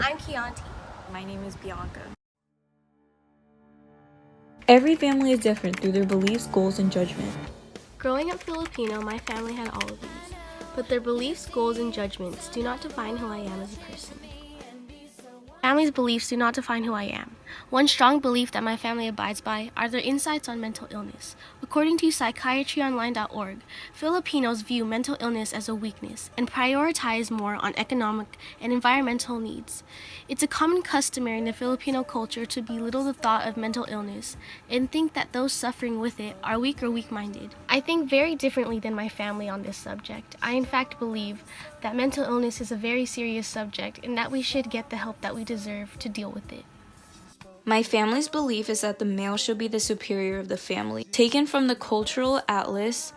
I'm Kianti. My name is Bianca. Every family is different through their beliefs, goals, and judgment. Growing up Filipino, my family had all of these, but their beliefs, goals, and judgments do not define who I am as a person. Family's beliefs do not define who I am. One strong belief that my family abides by are their insights on mental illness. According to psychiatryonline.org, Filipinos view mental illness as a weakness and prioritize more on economic and environmental needs. It's a common customary in the Filipino culture to belittle the thought of mental illness and think that those suffering with it are weak or weak-minded. I think very differently than my family on this subject. I in fact believe that mental illness is a very serious subject and that we should get the help that we deserve to deal with it. My family's belief is that the male should be the superior of the family. Taken from the Cultural Atlas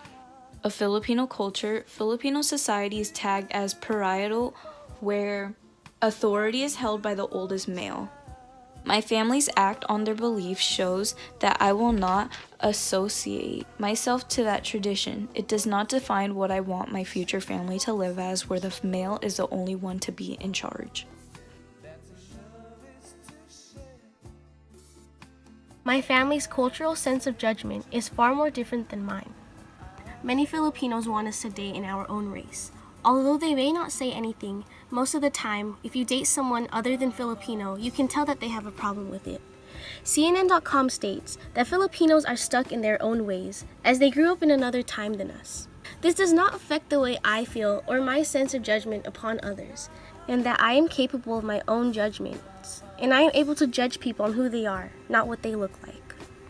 of Filipino culture, Filipino society is tagged as parietal, where authority is held by the oldest male. My family's act on their belief shows that I will not associate myself to that tradition. It does not define what I want my future family to live as, where the male is the only one to be in charge. My family's cultural sense of judgment is far more different than mine. Many Filipinos want us to date in our own race. Although they may not say anything, most of the time, if you date someone other than Filipino, you can tell that they have a problem with it. CNN.com states that Filipinos are stuck in their own ways, as they grew up in another time than us. This does not affect the way I feel or my sense of judgment upon others, and that I am capable of my own judgments, and I am able to judge people on who they are, not what they look like.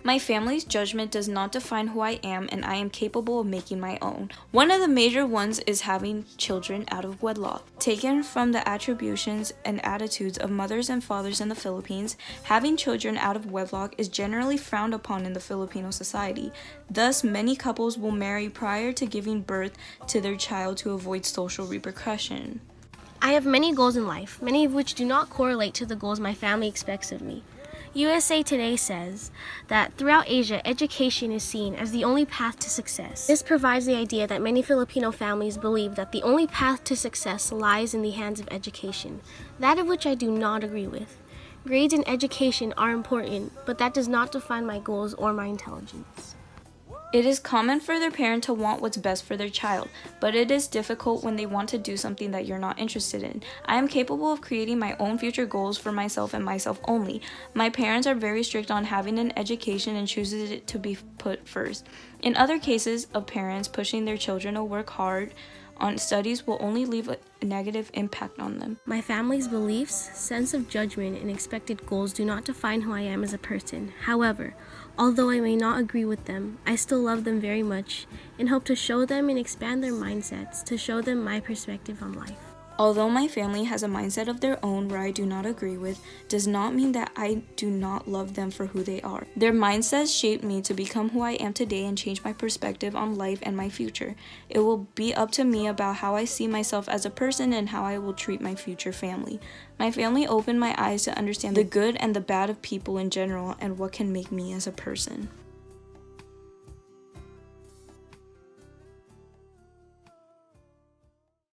My family's judgment does not define who I am, and I am capable of making my own. One of the major ones is having children out of wedlock. Taken from the attributions and attitudes of mothers and fathers in the Philippines, having children out of wedlock is generally frowned upon in the Filipino society. Thus, many couples will marry prior to giving birth to their child to avoid social repercussion. I have many goals in life, many of which do not correlate to the goals my family expects of me. USA Today says that throughout Asia, education is seen as the only path to success. This provides the idea that many Filipino families believe that the only path to success lies in the hands of education, that of which I do not agree with. Grades and education are important, but that does not define my goals or my intelligence. It is common for their parent to want what's best for their child, but it is difficult when they want to do something that you're not interested in. I am capable of creating my own future goals for myself and myself only. My parents are very strict on having an education and chooses it to be put first. In other cases of parents pushing their children to work hard on studies will only leave a negative impact on them. My family's beliefs, sense of judgment, and expected goals do not define who I am as a person. However, although I may not agree with them, I still love them very much and hope to show them and expand their mindsets to show them my perspective on life. Although my family has a mindset of their own where I do not agree with, does not mean that I do not love them for who they are. Their mindsets shaped me to become who I am today and change my perspective on life and my future. It will be up to me about how I see myself as a person and how I will treat my future family. My family opened my eyes to understand the good and the bad of people in general and what can make me as a person.